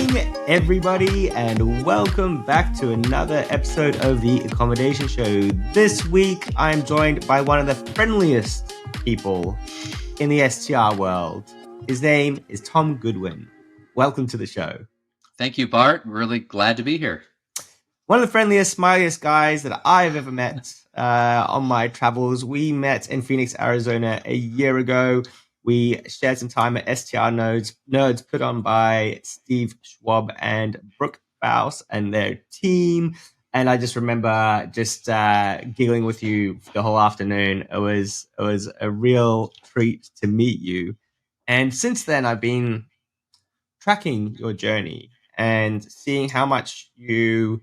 morning, everybody, and welcome back to another episode of the Accommodation Show. This week, I'm joined by one of the friendliest people in the STR world. His name is Tom Goodwin. Welcome to the show. Thank you, Bart. Really glad to be here. One of the friendliest, smiliest guys that I've ever met on my travels. We met in Phoenix, Arizona a year ago. We shared some time at STR Nerds put on by Steve Schwab and Brooke Faust and their team. And I just remember just giggling with you the whole afternoon. It was a real treat to meet you. And since then, I've been tracking your journey and seeing how much you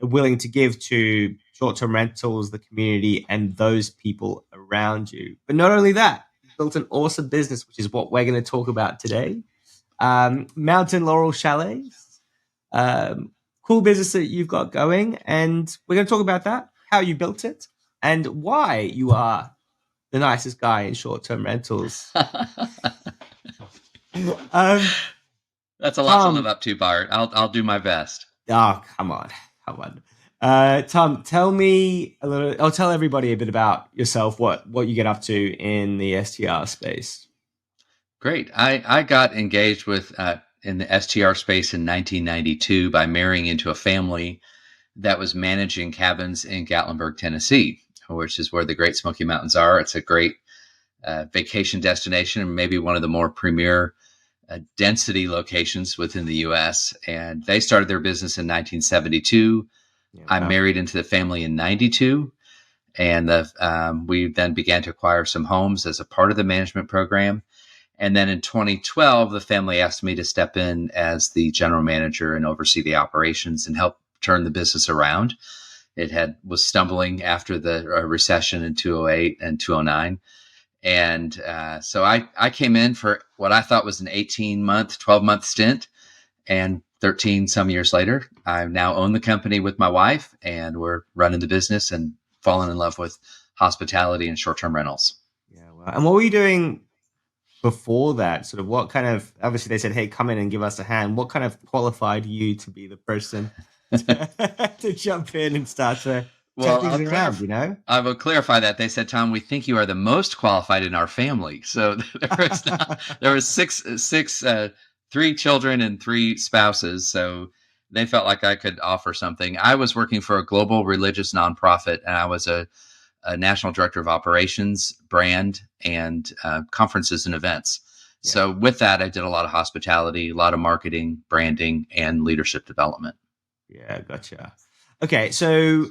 are willing to give to short-term rentals, the community, and those people around you. But not only that, built an awesome business, which is what we're going to talk about today. Mountain Laurel Chalets, cool business that you've got going, and we're going to talk about that, how you built it, and why you are the nicest guy in short-term rentals. That's a lot to live up to, Bart. I'll do my best. Oh, come on. Tom, tell me a little. I'll tell everybody a bit about yourself. What you get up to in the STR space. Great. I got engaged with in the STR space in 1992 by marrying into a family that was managing cabins in Gatlinburg, Tennessee, which is where the Great Smoky Mountains are. It's a great vacation destination and maybe one of the more premier density locations within the U.S. And they started their business in 1972. Yeah, wow. I married into the family in 92, and we then began to acquire some homes as a part of the management program. And then in 2012, the family asked me to step in as the general manager and oversee the operations and help turn the business around. It was stumbling after the recession in 2008 and 2009. And so I came in for what I thought was an 18-month, 12-month stint. And 13 some years later, I now own the company with my wife, and we're running the business and falling in love with hospitality and short-term rentals. Yeah. Well, and what were you doing before that? Sort of what kind of, obviously they said, hey, come in and give us a hand. What kind of qualified you to be the person to jump in and start to check things around, you know? I will clarify that. They said, Tom, we think you are the most qualified in our family. So there was 3 children and 3 spouses. So they felt like I could offer something. I was working for a global religious nonprofit, and I was a national director of operations, brand, and conferences and events. Yeah. So with that, I did a lot of hospitality, a lot of marketing, branding, and leadership development. Yeah, gotcha. Okay, so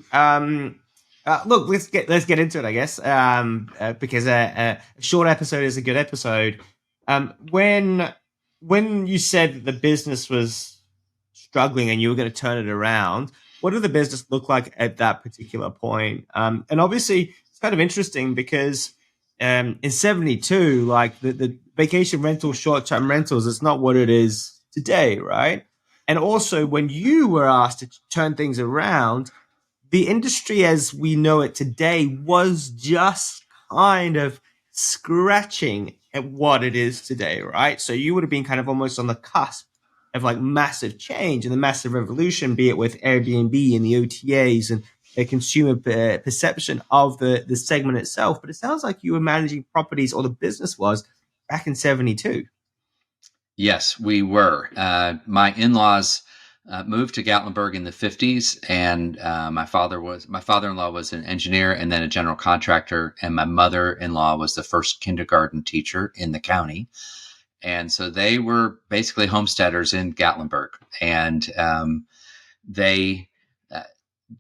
look, let's get into it, I guess, because a short episode is a good episode. When you said that the business was struggling and you were going to turn it around, what did the business look like at that particular point? And obviously, it's kind of interesting because in 72, like the vacation rental, short-term rentals, it's not what it is today, right? And also, when you were asked to turn things around, the industry as we know it today was just kind of scratching at what it is today, right? So you would have been kind of almost on the cusp of like massive change and the massive revolution, be it with Airbnb and the OTAs and the consumer perception of the segment itself. But it sounds like you were managing properties, or the business was, back in 72. Yes, we were. My in-laws moved to Gatlinburg in the 50s, and my father-in-law was an engineer and then a general contractor, and my mother-in-law was the first kindergarten teacher in the county. And so they were basically homesteaders in Gatlinburg, and they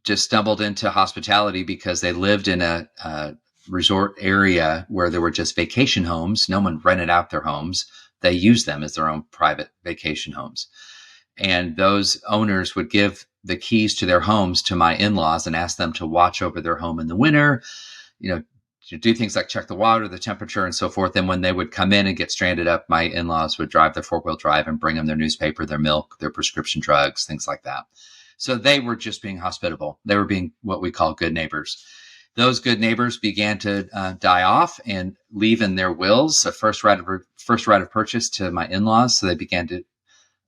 just stumbled into hospitality because they lived in a resort area where there were just vacation homes. No one rented out their homes. They used them as their own private vacation homes. And those owners would give the keys to their homes to my in-laws and ask them to watch over their home in the winter, to do things like check the water, the temperature, and so forth. And when they would come in and get stranded up, my in-laws would drive their 4-wheel drive and bring them their newspaper, their milk, their prescription drugs, things like that. So they were just being hospitable. They were being what we call good neighbors. Those good neighbors began to die off and leave in their wills a first right of purchase to my in-laws. So they began to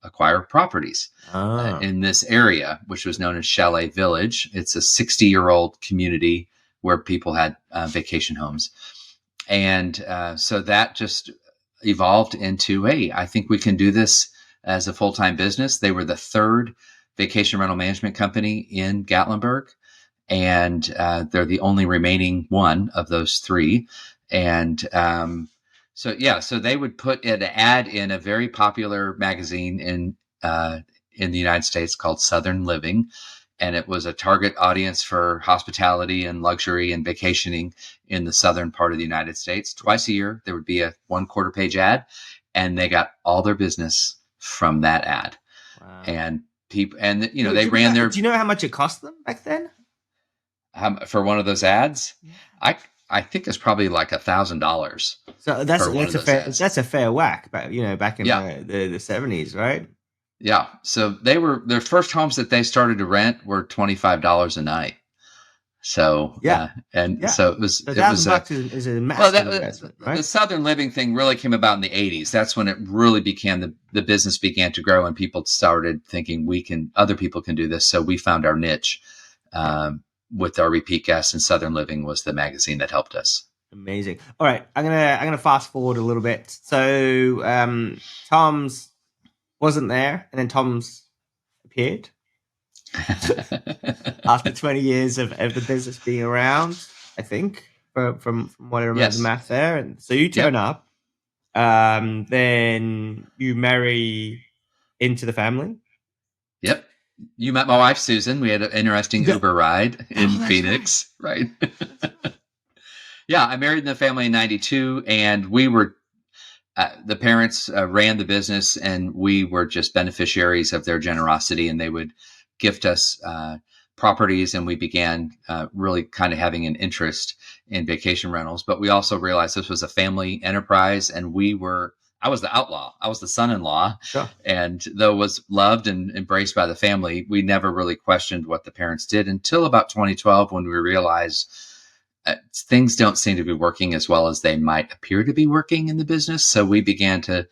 acquire properties Ah, in this area, which was known as Chalet Village. It's a 60-year-old community where people had vacation homes. And so that just evolved into, hey, I think we can do this as a full-time business. They were the third vacation rental management company in Gatlinburg, and they're the only remaining one of those three. And so they would put an ad in a very popular magazine in the United States called Southern Living, and it was a target audience for hospitality and luxury and vacationing in the southern part of the United States. Twice a year, there would be a 1/4 page ad, and they got all their business from that ad. wow. And people, and Do they you ran know, their do you know how much it cost them back then? for one of those ads. Yeah. I think it's probably like $1,000 So per one of those ads. that's a fair whack, but back in Yeah, the 70s, right? yeah. So their first homes that they started to rent were $25 a night. So Yeah, and yeah. so So it was $1,000 is a well, massive investment, the right? Southern Living thing really came about in the 80s. That's when it really became the business began to grow, and people started thinking other people can do this. So we found our niche with our repeat guests, and Southern Living was the magazine that helped us. Amazing. All right, I'm gonna fast forward a little bit. So Tom's wasn't there, and then Tom's appeared after 20 years of the business being around. I think from what I remember the Yes. math there, and so you turn Yep. up, then you marry into the family. Yep. You met my wife, Susan. We had an interesting Yeah. Uber ride in That's Phoenix, right? right. Yeah, I married in the family in 92, and we were the parents ran the business, and we were just beneficiaries of their generosity, and they would gift us properties, and we began really kind of having an interest in vacation rentals. But we also realized this was a family enterprise, and I was the outlaw. I was the son-in-law, Sure. and though was loved and embraced by the family, we never really questioned what the parents did until about 2012, when we realized things don't seem to be working as well as they might appear to be working in the business. So we began to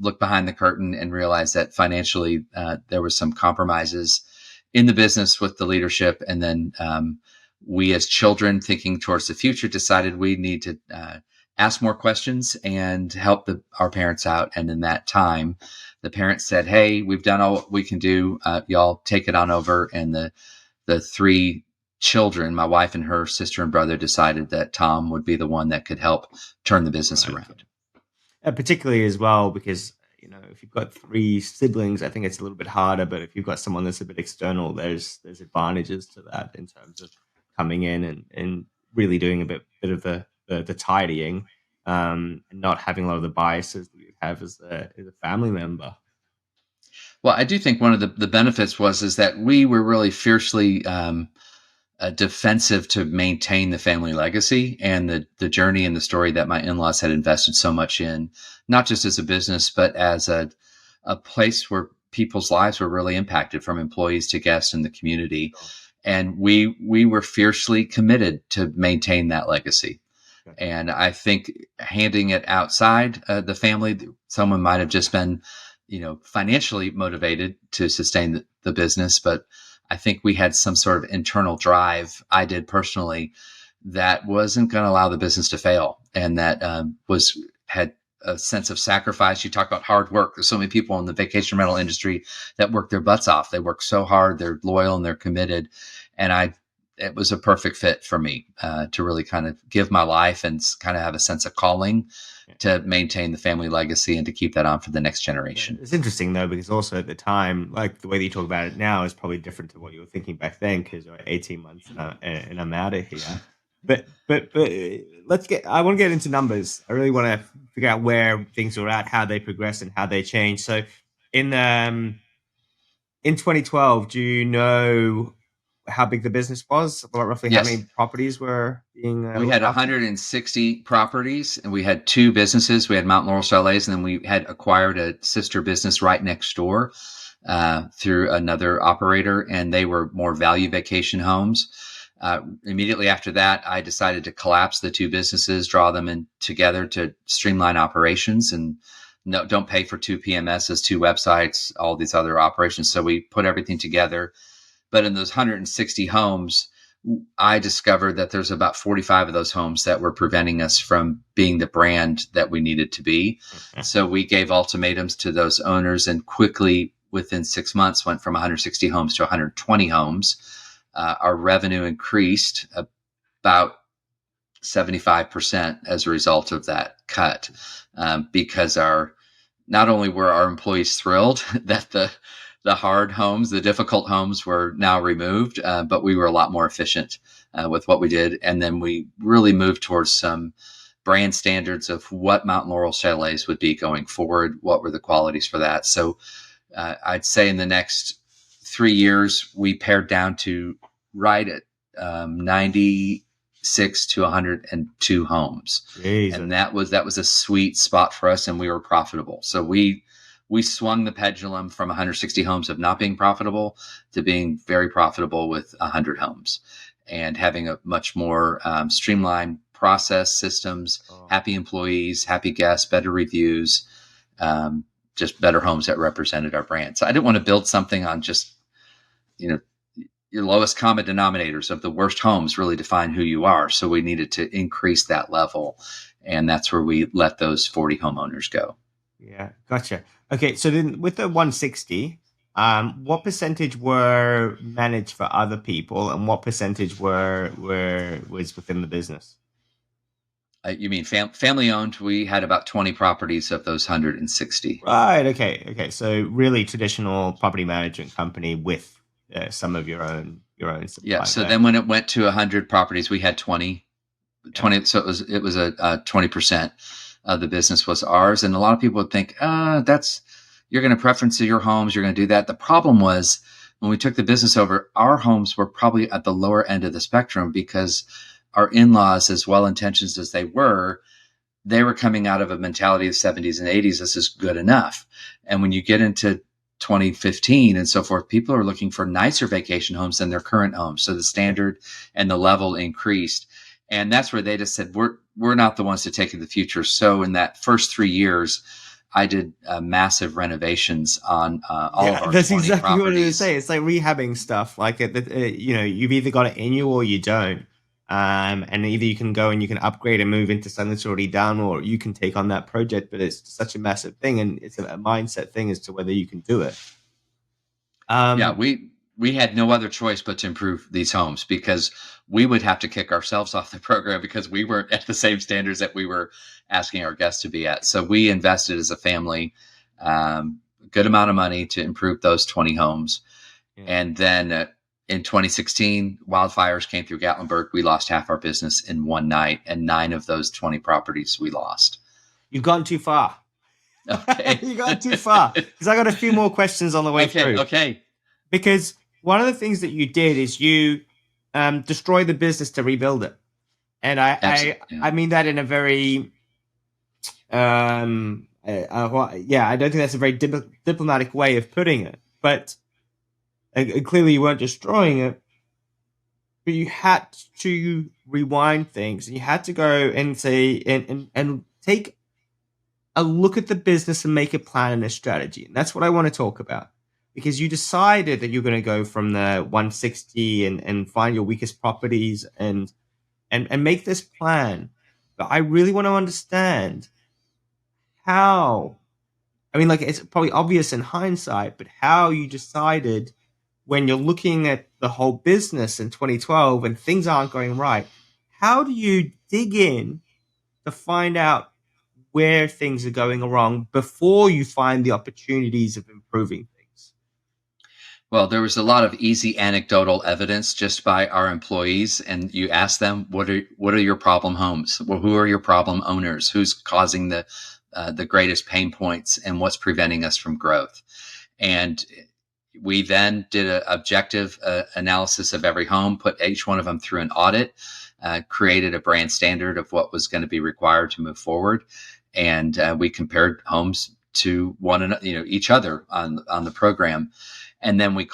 look behind the curtain and realize that financially there was some compromises in the business with the leadership. And then we, as children thinking towards the future, decided we need to ask more questions and help our parents out. And in that time, the parents said, "Hey, we've done all we can do. Y'all take it on over." And the three children, my wife and her sister and brother, decided that Tom would be the one that could help turn the business around. Particularly as well because if you've got three siblings, I think it's a little bit harder. But if you've got someone that's a bit external, there's advantages to that in terms of coming in and really doing a bit of the tidying, and not having a lot of the biases that you have as a family member. Well, I do think one of the benefits is that we were really fiercely defensive to maintain the family legacy and the journey and the story that my in-laws had invested so much in, not just as a business, but as a place where people's lives were really impacted, from employees to guests in the community. And we were fiercely committed to maintain that legacy. And I think handing it outside the family, someone might have just been, financially motivated to sustain the business. But I think we had some sort of internal drive, I did personally, that wasn't going to allow the business to fail. And that had a sense of sacrifice. You talk about hard work. There's so many people in the vacation rental industry that work their butts off. They work so hard. They're loyal and they're committed. And it was a perfect fit for me to really kind of give my life and kind of have a sense of calling to maintain the family legacy and to keep that on for the next generation. Yeah, it's interesting though, because also at the time, like the way that you talk about it now is probably different to what you were thinking back then, because 18 months and I'm out of here. But I want to get into numbers. I really want to figure out where things are at, how they progress and how they change. So in 2012, do you know how big the business was? Roughly Yes. How many properties were being we had 160 properties, and we had two businesses. We had Mount Laurel Chalets, and then we had acquired a sister business right next door through another operator, and they were more value vacation homes. Immediately after that, I decided to collapse the two businesses, draw them in together to streamline operations. And no, don't pay for two PMSs, two websites, all these other operations. So we put everything together. But in those 160 homes, I discovered that there's about 45 of those homes that were preventing us from being the brand that we needed to be. So we gave ultimatums to those owners, and quickly, within 6 months, went from 160 homes to 120 homes. Our revenue increased about 75% as a result of that cut, because not only were our employees thrilled that the hard homes, the difficult homes were now removed, but we were a lot more efficient with what we did. And then we really moved towards some brand standards of what Mountain Laurel Chalets would be going forward. What were the qualities for that? So I'd say in the next 3 years, we pared down to right at 96 to 102 homes. Jesus. And that was a sweet spot for us, and we were profitable. So we swung the pendulum from 160 homes of not being profitable to being very profitable with 100 homes, and having a much more streamlined process, systems, happy employees, happy guests, better reviews, just better homes that represented our brand. So I didn't want to build something on just, your lowest common denominators of the worst homes really define who you are. So we needed to increase that level. And that's where we let those 40 homeowners go. Yeah, gotcha. Okay, so then with the 160, what percentage were managed for other people, and what percentage was within the business? You mean family owned? We had about 20 properties of those 160. Right. Okay. So really traditional property management company with some of your own supply. Yeah. So then when it went to 100 properties, we had 20. So it was a 20% of the business was ours. And a lot of people would think, you're going to preference your homes, you're going to do that. The problem was, when we took the business over, our homes were probably at the lower end of the spectrum, because our in-laws, as well-intentioned as they were coming out of a mentality of the 70s and 80s. This is good enough. And when you get into 2015 and so forth, people are looking for nicer vacation homes than their current homes. So the standard and the level increased. And that's where they just said, we're not the ones to take in the future. So in that first 3 years, I did massive renovations on all of our that's 20 exactly properties. what I was say. It's like rehabbing stuff. Like you've either got it in you or you don't. And either you can go and you can upgrade and move into something that's already done, or you can take on that project. But it's such a massive thing, and it's a mindset thing as to whether you can do it. We had no other choice but to improve these homes, because we would have to kick ourselves off the program because we weren't at the same standards that we were asking our guests to be at. So we invested as a family a good amount of money to improve those 20 homes. Yeah. And then in 2016, wildfires came through Gatlinburg. We lost half our business in one night, and 9 of those 20 properties we lost. You've gone too far. Okay. You got too far. Because I got a few more questions on the way through. Okay. Because one of the things that you did is you destroy the business to rebuild it. And I mean that in a very, I don't think that's a very diplomatic way of putting it. But clearly you weren't destroying it, but you had to rewind things. And you had to go and say, and take a look at the business and make a plan and a strategy. And that's what I want to talk about. Because you decided that you're going to go from the 160 and find your weakest properties and make this plan. But I really want to understand how, it's probably obvious in hindsight, but how you decided when you're looking at the whole business in 2012 and things aren't going right, how do you dig in to find out where things are going wrong before you find the opportunities of improving things? Well, there was a lot of easy anecdotal evidence just by our employees, and you ask them, what are your problem homes? Well, who are your problem owners? Who's causing the greatest pain points, and what's preventing us from growth? And we then did an objective analysis of every home, put each one of them through an audit, created a brand standard of what was going to be required to move forward, and we compared homes to one another, each other on the program. And then we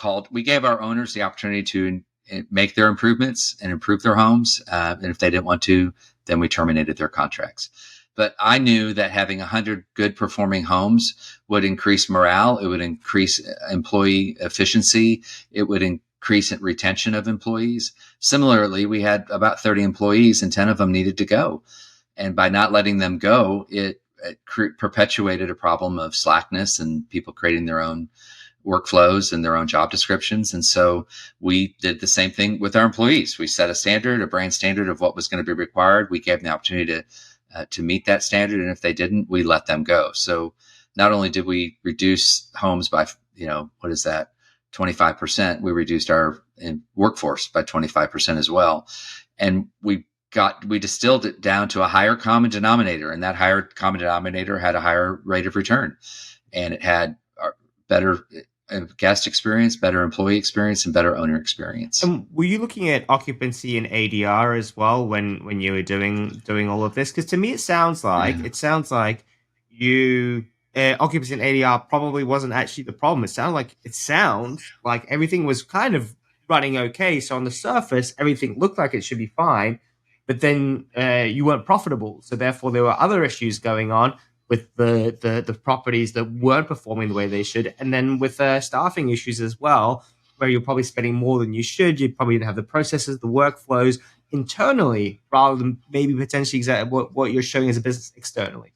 gave our owners the opportunity to make their improvements and improve their homes. And if they didn't want to, then we terminated their contracts. But I knew that having 100 good performing homes would increase morale. It would increase employee efficiency. It would increase retention of employees. Similarly, we had about 30 employees and 10 of them needed to go. And by not letting them go, it perpetuated a problem of slackness and people creating their own workflows and their own job descriptions. And so we did the same thing with our employees. We set a standard, a brand standard of what was going to be required. We gave them the opportunity to meet that standard. And if they didn't, we let them go. So not only did we reduce homes by, 25%, we reduced our workforce by 25% as well. And we distilled it down to a higher common denominator, and that higher common denominator had a higher rate of return, and it had better guest experience, better employee experience, and better owner experience. And were you looking at occupancy and ADR as well when you were doing all of this? Because to me, it sounds like you occupancy and ADR probably wasn't actually the problem. It sounds like everything was kind of running okay. So on the surface, everything looked like it should be fine, but then you weren't profitable. So therefore, there were other issues going on with the properties that weren't performing the way they should, and then with staffing issues as well, where you're probably spending more than you should. You probably didn't have the processes, the workflows internally, rather than maybe potentially exactly what you're showing as a business externally.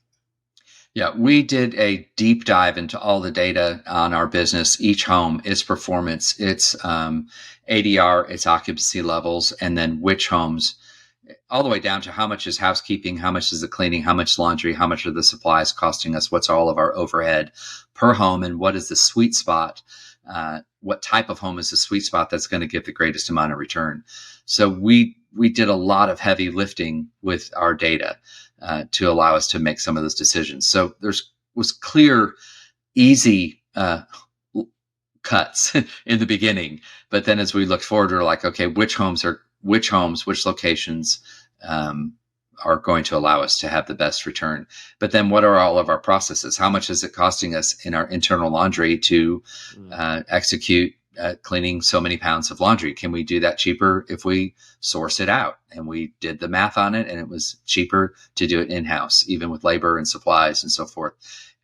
Yeah, we did a deep dive into all the data on our business, each home, its performance, its ADR, its occupancy levels, and then which homes, all the way down to how much is housekeeping, how much is the cleaning, how much laundry, how much are the supplies costing us, what's all of our overhead per home, and what is the sweet spot, what type of home is the sweet spot that's going to give the greatest amount of return. So we did a lot of heavy lifting with our data to allow us to make some of those decisions. So was clear, easy cuts in the beginning, but then as we looked forward, we're like, okay, which locations are going to allow us to have the best return? But then what are all of our processes? How much is it costing us in our internal laundry to execute cleaning so many pounds of laundry? Can we do that cheaper if we source it out? And we did the math on it, and it was cheaper to do it in-house, even with labor and supplies and so forth.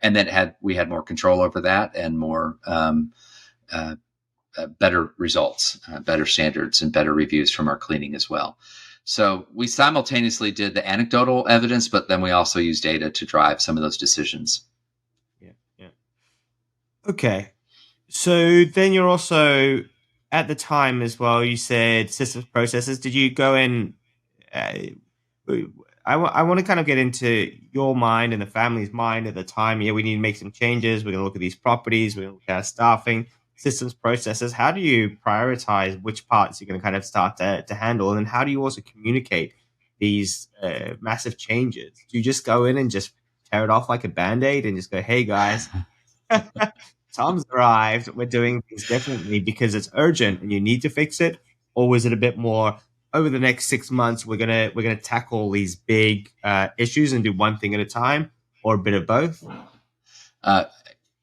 And then we had more control over that and more better results, better standards, and better reviews from our cleaning as well. So we simultaneously did the anecdotal evidence, but then we also used data to drive some of those decisions. Yeah. Okay. So then you're also, at the time as well, you said systems processes. Did you go in? I want to kind of get into your mind and the family's mind at the time. Yeah, we need to make some changes. We're going to look at these properties. We're going to look at staffing, systems processes. How do you prioritize which parts you're going to kind of start to handle? And then how do you also communicate these massive changes? Do you just go in and just tear it off like a Band-Aid and just go, hey, guys, Tom's arrived. We're doing things differently because it's urgent and you need to fix it? Or was it a bit more over the next 6 months? We're gonna tackle these big issues and do one thing at a time, or a bit of both?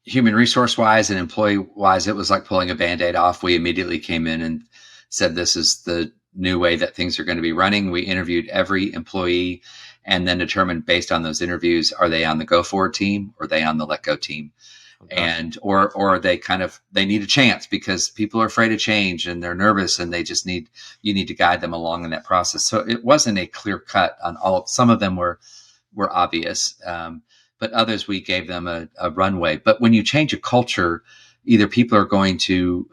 Human resource wise and employee wise, it was like pulling a Band-Aid off. We immediately came in and said, this is the new way that things are going to be running. We interviewed every employee and then determined based on those interviews, are they on the go forward team or are they on the let go team? And or are they they need a chance because people are afraid of change and they're nervous and you need to guide them along in that process. So it wasn't a clear cut on some of them were obvious, but others we gave them a runway. But when you change a culture, either people are going to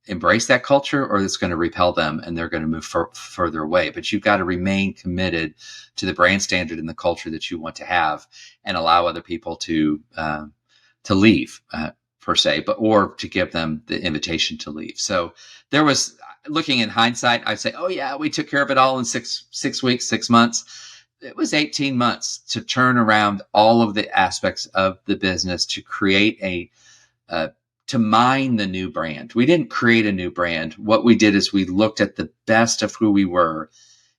embrace that culture or it's going to repel them and they're going to move further away. But you've got to remain committed to the brand standard and the culture that you want to have and allow other people to leave per se, or to give them the invitation to leave. So there was, looking in hindsight, I'd say, oh yeah, we took care of it all in 6 weeks, 6 months. It was 18 months to turn around all of the aspects of the business to create to mine the new brand. We didn't create a new brand. What we did is we looked at the best of who we were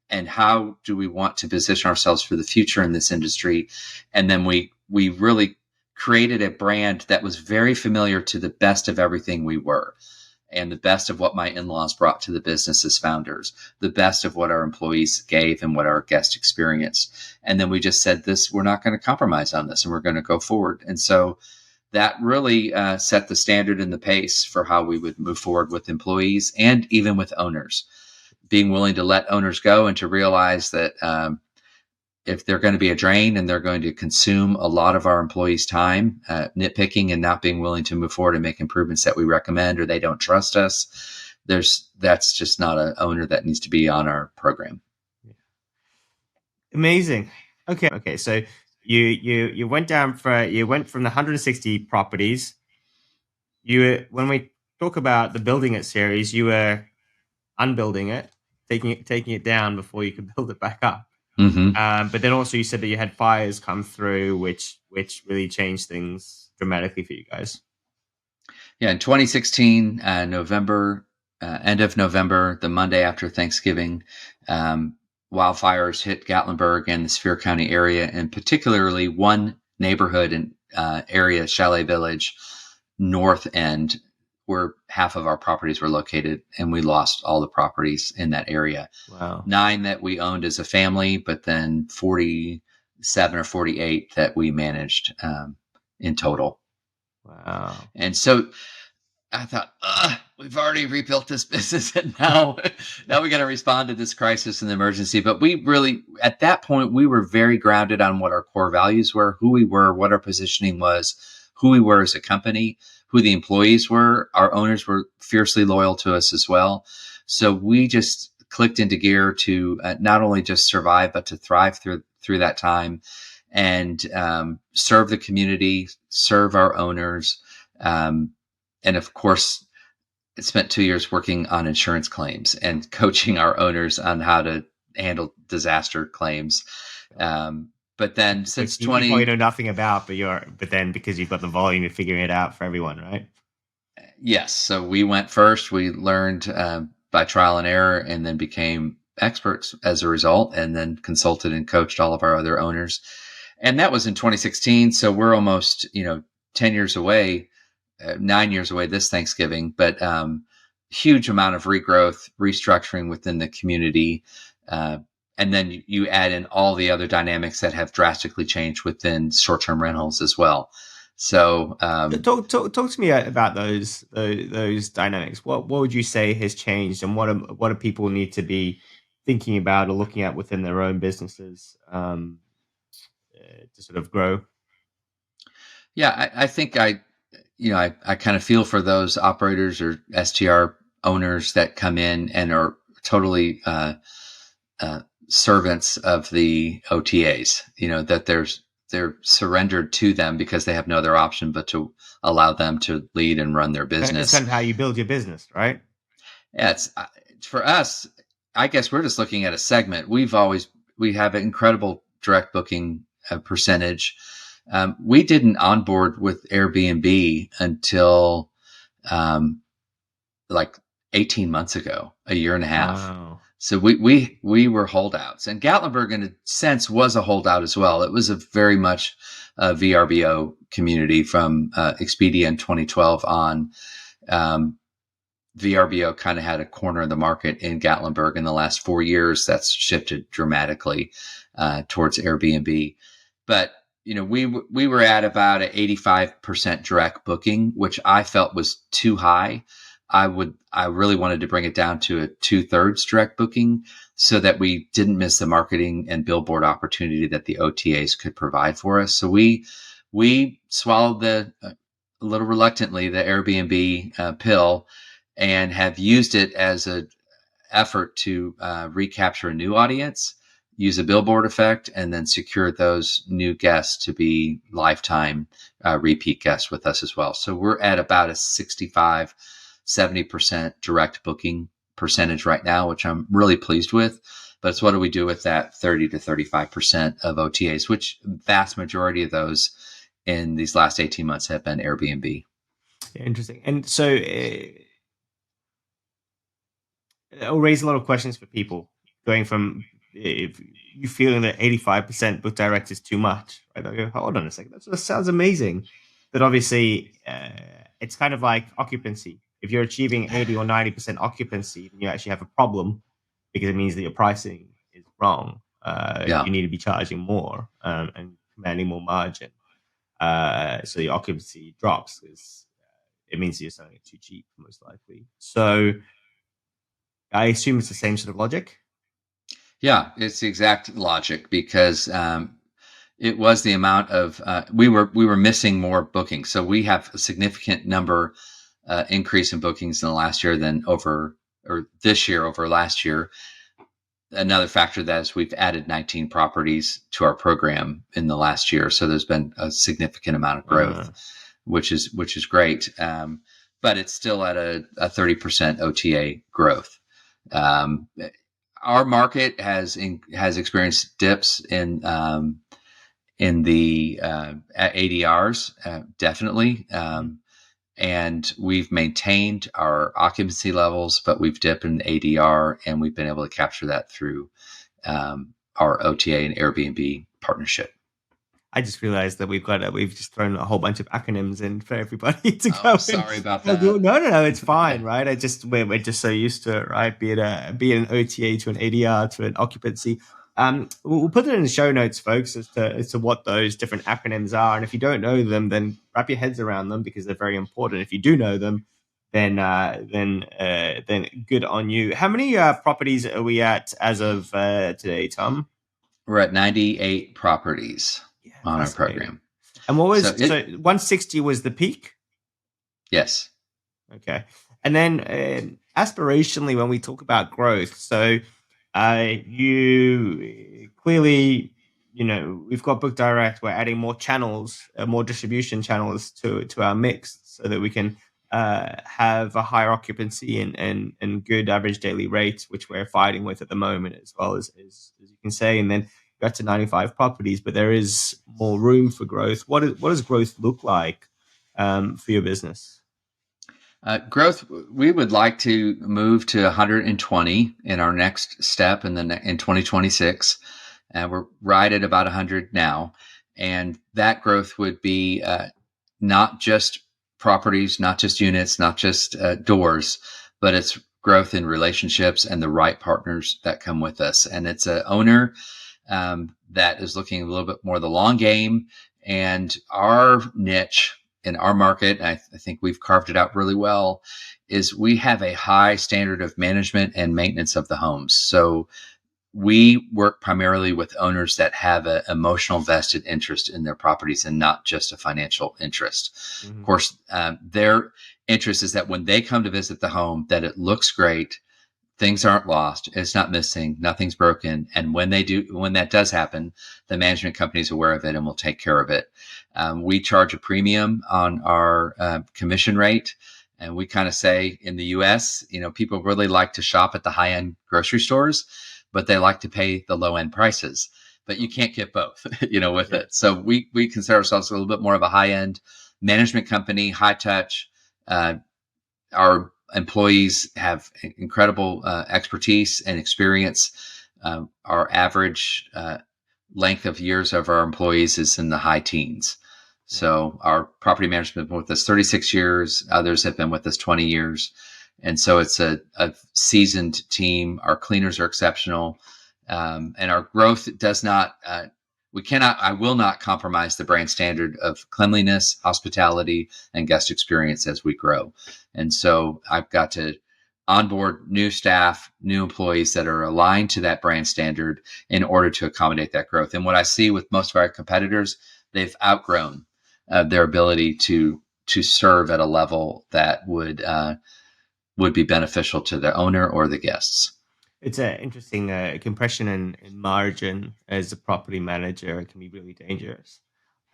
and how do we want to position ourselves for the future in this industry. And then we really created a brand that was very familiar to the best of everything we were. and the best of what my in-laws brought to the business as founders, the best of what our employees gave and what our guests experienced. And then we just said this, we're not going to compromise on this and we're going to go forward. And so that really set the standard and the pace for how we would move forward with employees and even with owners, being willing to let owners go and to realize that if they're going to be a drain and they're going to consume a lot of our employees' time, nitpicking and not being willing to move forward and make improvements that we recommend, or they don't trust us, that's just not an owner that needs to be on our program. Amazing. Okay. So you went from the 160 properties. When we talk about the building it series, you were unbuilding it, taking it down before you could build it back up. Mm-hmm. But then also you said that you had fires come through, which really changed things dramatically for you guys. Yeah, in 2016, November, end of November, the Monday after Thanksgiving, wildfires hit Gatlinburg and the Sevier County area, and particularly one neighborhood and area, Chalet Village, north end, where half of our properties were located, and we lost all the properties in that area. Wow. 9 that we owned as a family, but then 47 or 48 that we managed in total. Wow. And so I thought, we've already rebuilt this business, and now we got to respond to this crisis and the emergency. But we really, at that point, we were very grounded on what our core values were, who we were, what our positioning was, who we were as a company, who the employees were. Our owners were fiercely loyal to us as well. So we just clicked into gear to not only just survive, but to thrive through that time and serve the community, serve our owners. And of course, I spent 2 years working on insurance claims and coaching our owners on how to handle disaster claims. But then since you probably know nothing about, but then because you've got the volume, you're figuring it out for everyone, right? Yes. So we went first. We learned by trial and error, and then became experts as a result, and then consulted and coached all of our other owners. And that was in 2016. So we're almost 10 years away. 9 years away this Thanksgiving, but huge amount of regrowth, restructuring within the community. And then you add in all the other dynamics that have drastically changed within short-term rentals as well. So talk to me about those dynamics. What would you say has changed, and what do people need to be thinking about or looking at within their own businesses to sort of grow? Yeah, I think I kind of feel for those operators or STR owners that come in and are totally servants of the OTAs, that they're surrendered to them because they have no other option but to allow them to lead and run their business. It's kind of how you build your business, right? Yeah, it's for us, I guess we're just looking at a segment. We have an incredible direct booking percentage. We didn't onboard with Airbnb until like 18 months ago, a year and a half. Wow. So we were holdouts, and Gatlinburg in a sense was a holdout as well. It was a very much a VRBO community from Expedia in 2012 on. VRBO kind of had a corner of the market in Gatlinburg. In the last 4 years, that's shifted dramatically towards Airbnb. But we were at about an 85% direct booking, which I felt was too high. I really wanted to bring it down to a 2/3 direct booking so that we didn't miss the marketing and billboard opportunity that the OTAs could provide for us. So we swallowed a little reluctantly the Airbnb pill and have used it as an effort to recapture a new audience, use a billboard effect, and then secure those new guests to be lifetime repeat guests with us as well. So we're at about a 65-70% direct booking percentage right now, which I'm really pleased with. But it's what do we do with that 30 to 35% of OTAs, which vast majority of those in these last 18 months have been Airbnb. Interesting. And so it'll raise a lot of questions for people going from, if you feeling that 85% book direct is too much, right? I go, hold on a second. That sounds amazing. But obviously, it's kind of like occupancy. If you're achieving 80 or 90% occupancy, then you actually have a problem because it means that your pricing is wrong. Yeah. You need to be charging more and commanding more margin. So the occupancy drops because it means you're selling it too cheap, most likely. So I assume it's the same sort of logic. Yeah, it's the exact logic because it was the amount of we were missing more bookings. So we have a significant number increase in bookings in the last year than over or this year over last year. Another factor that is we've added 19 properties to our program in the last year, so there's been a significant amount of growth, which is great. But it's still at a 30% OTA growth. Our market has experienced dips in the ADRs, definitely. And we've maintained our occupancy levels, but we've dipped in ADR, and we've been able to capture that through our OTA and Airbnb partnership. I just realized that we've just thrown a whole bunch of acronyms in for everybody to go. Oh, sorry about that. No, it's fine, right? We're just so used to it, right? Be it an OTA to an ADR to an occupancy. We'll put it in the show notes, folks, as to what those different acronyms are. And if you don't know them, then wrap your heads around them because they're very important. If you do know them, then good on you. How many properties are we at as of today, Tom? We're at 98 properties on our program. And what was so 160 was the peak? Yes. Okay. And then aspirationally, when we talk about growth, so you clearly, we've got Book Direct. We're adding more channels, more distribution channels to our mix so that we can have a higher occupancy and good average daily rates, which we're fighting with at the moment, as well as you can say. And then got to 95 properties, but there is more room for growth. What does growth look like for your business? Growth, we would like to move to 120 in our next step in 2026. We're right at about 100 now. And that growth would be not just properties, not just units, not just doors, but it's growth in relationships and the right partners that come with us. And it's an owner that is looking a little bit more the long game. And our niche in our market, I think we've carved it out really well, is we have a high standard of management and maintenance of the homes. So we work primarily with owners that have an emotional vested interest in their properties and not just a financial interest. Mm-hmm. Of course, their interest is that when they come to visit the home, that it looks great, things aren't lost, it's not missing, nothing's broken. And when that does happen, the management company is aware of it and will take care of it. We charge a premium on our commission rate. And we kind of say in the US, people really like to shop at the high-end grocery stores, but they like to pay the low-end prices. But you can't get both, with it. So we consider ourselves a little bit more of a high-end management company, high touch. Our employees have incredible expertise and experience. Our average length of years of our employees is in the high teens. So our property management has been with us 36 years. Others have been with us 20 years. And so it's a seasoned team. Our cleaners are exceptional. And our growth does not, I will not compromise the brand standard of cleanliness, hospitality, and guest experience as we grow. And so I've got to onboard new staff, new employees that are aligned to that brand standard in order to accommodate that growth. And what I see with most of our competitors, they've outgrown their ability to serve at a level that would be beneficial to the owner or the guests. It's an interesting compression in margin as a property manager. It can be really dangerous.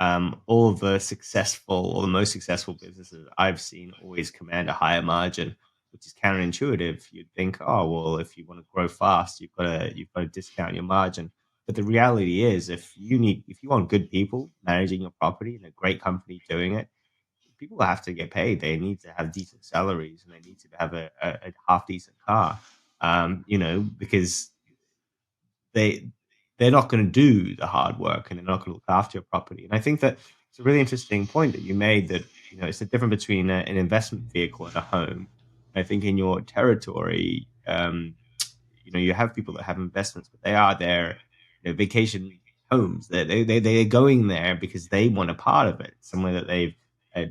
All the most successful businesses I've seen always command a higher margin, which is counterintuitive. You'd think, oh, well, if you want to grow fast, you've got to discount your margin. But the reality is, if you want good people managing your property and a great company doing it, people have to get paid. They need to have decent salaries and they need to have a half decent car. Because they're not going to do the hard work and they're not going to look after your property. And I think that it's a really interesting point that you made that, it's the difference between an investment vehicle and a home. I think in your territory, you have people that have investments, but they are their vacation homes. They're going there because they want a part of it, somewhere that they've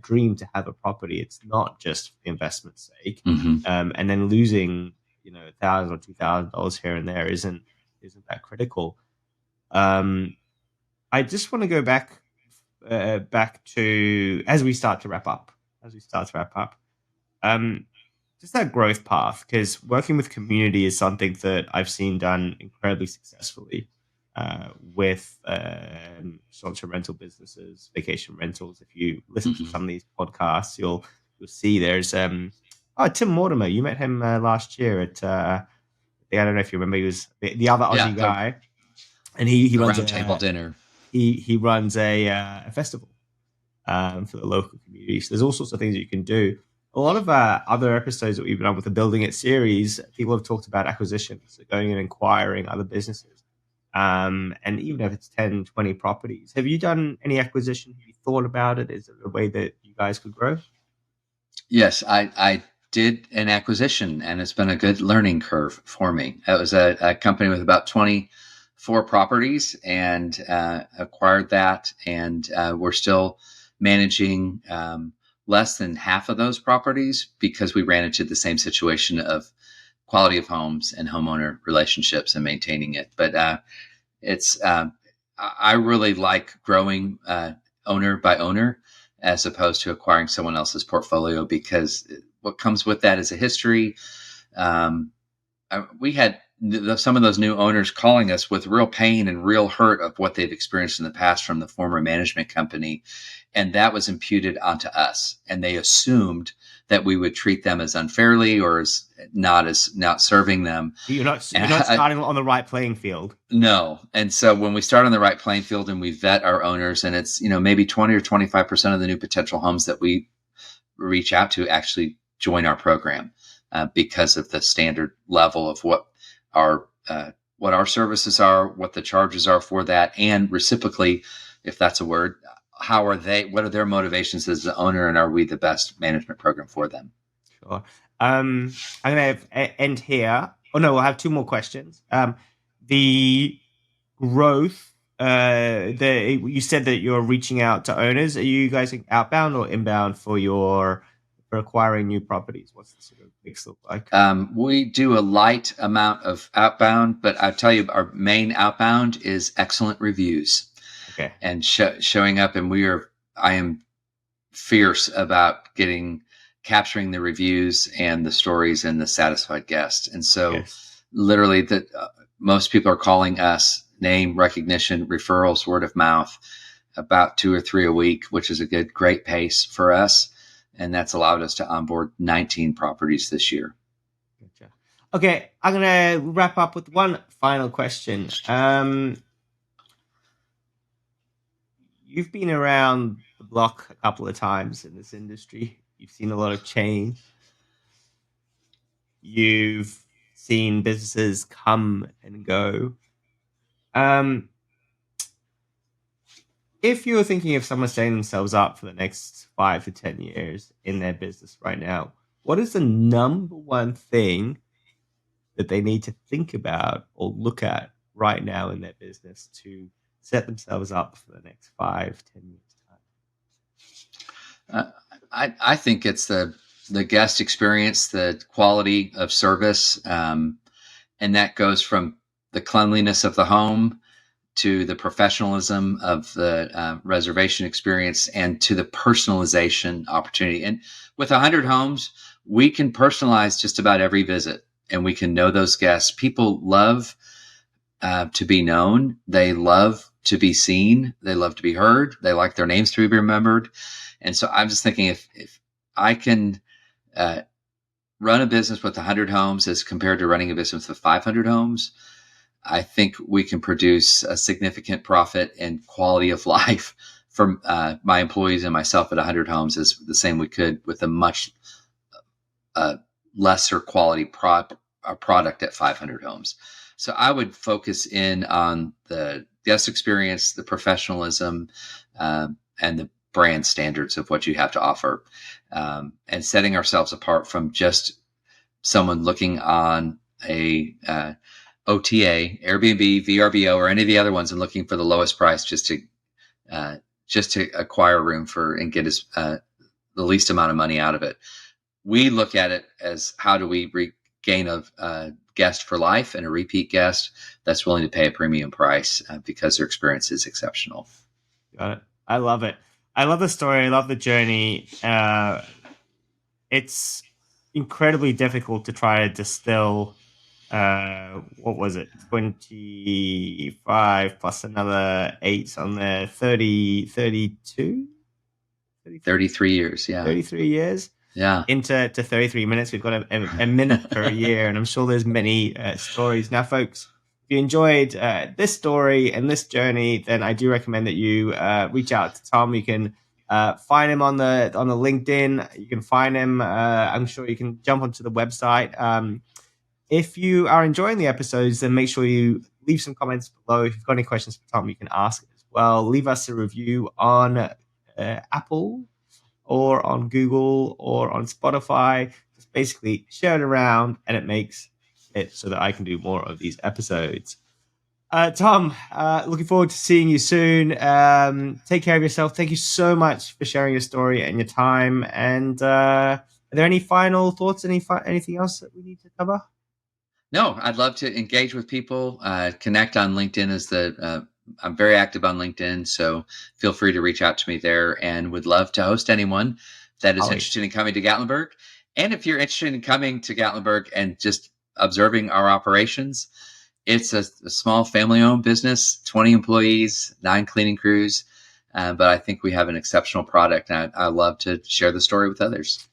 dreamed to have a property. It's not just for the investment's sake. And then losing $1,000 or $2,000 here and there isn't that critical. I just want to go back to as we start to wrap up. Just that growth path, because working with community is something that I've seen done incredibly successfully with short-term rental businesses, vacation rentals. If you listen to some of these podcasts, you'll see there's Tim Mortimer. You met him last year at I don't know if you remember. He was the other Aussie guy, and he runs round table dinner. He runs a festival for the local community. So there's all sorts of things that you can do. A lot of other episodes that we've done with the Building It series, people have talked about acquisitions, so going and acquiring other businesses. And even if it's 10, 20 properties, have you done any acquisition? Have you thought about it? Is it a way that you guys could grow? Yes, I did an acquisition, and it's been a good learning curve for me. It was a company with about 24 properties, and acquired that, and we're still managing less than half of those properties because we ran into the same situation of quality of homes and homeowner relationships and maintaining it. But I really like growing owner by owner as opposed to acquiring someone else's portfolio, because what comes with that is a history. We had some of those new owners calling us with real pain and real hurt of what they've experienced in the past from the former management company. And that was imputed onto us. And they assumed that we would treat them as unfairly or as not serving them. You're not starting on the right playing field. No. And so when we start on the right playing field and we vet our owners, and it's, maybe 20 or 25% of the new potential homes that we reach out to actually join our program because of the standard level of what our services are, what the charges are for that, and reciprocally, if that's a word, what are their motivations as the owner, and are we the best management program for them? Sure. I'm going to end here. Oh no, we'll have two more questions. The growth, you said that you're reaching out to owners. Are you guys outbound or inbound for acquiring new properties? What's the sort of mix look like? We do a light amount of outbound, but I'll tell you, our main outbound is excellent reviews. Okay. And showing up, and I am fierce about capturing the reviews and the stories and the satisfied guests. And so literally most people are calling us, name recognition, referrals, word of mouth, about 2 or 3 a week, which is a great pace for us. And that's allowed us to onboard 19 properties this year. Gotcha. Okay, I'm going to wrap up with one final question. You've been around the block a couple of times in this industry. You've seen a lot of change. You've seen businesses come and go. If you're thinking of someone setting themselves up for the next 5 to 10 years in their business right now, what is the number one thing that they need to think about or look at right now in their business to set themselves up for the next 5, 10 years time? I think it's the guest experience, the quality of service, and that goes from the cleanliness of the home to the professionalism of the reservation experience and to the personalization opportunity. And with 100 homes, we can personalize just about every visit, and we can know those guests. People love to be known. They love to be seen. They love to be heard. They like their names to be remembered. And so I'm just thinking, if I can run a business with 100 homes as compared to running a business with 500 homes, I think we can produce a significant profit and quality of life for my employees and myself at 100 homes is the same we could with a much lesser quality product at 500 homes. So I would focus in on the guest experience, the professionalism, and the brand standards of what you have to offer, and setting ourselves apart from just someone looking on a OTA, Airbnb, VRBO, or any of the other ones, and looking for the lowest price just to acquire a room for and get the least amount of money out of it. We look at it as how do we regain a guest for life and a repeat guest that's willing to pay a premium price because their experience is exceptional. Got it. I love it. I love the story. I love the journey. It's incredibly difficult to try to distill. What was it? 25 plus another 8 on there. 30, 32? 33 years. Yeah. 33 years. Yeah. Into 33 minutes. We've got a minute per year, and I'm sure there's many stories. Now, folks, if you enjoyed this story and this journey, then I do recommend that you reach out to Tom. You can find him on the LinkedIn. You can find him. I'm sure you can jump onto the website. If you are enjoying the episodes, then make sure you leave some comments below. If you've got any questions for Tom, you can ask as well. Leave us a review on Apple or on Google or on Spotify. Just basically share it around, and it makes it so that I can do more of these episodes. Tom, looking forward to seeing you soon. Take care of yourself. Thank you so much for sharing your story and your time. And are there any final thoughts? Anything else that we need to cover? No, I'd love to engage with people. Connect on LinkedIn I'm very active on LinkedIn, so feel free to reach out to me there, and would love to host anyone that is interested in coming to Gatlinburg. And if you're interested in coming to Gatlinburg and just observing our operations, it's a small family-owned business, 20 employees, 9 cleaning crews, but I think we have an exceptional product, and I love to share the story with others.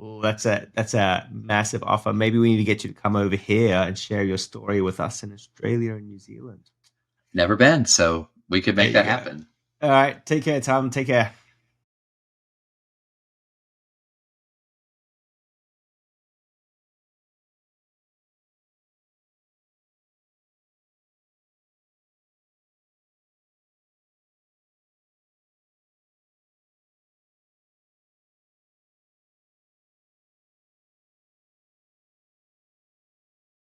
Oh, that's a massive offer. Maybe we need to get you to come over here and share your story with us in Australia and New Zealand. Never been, so we could make that happen. All right. Take care, Tom. Take care.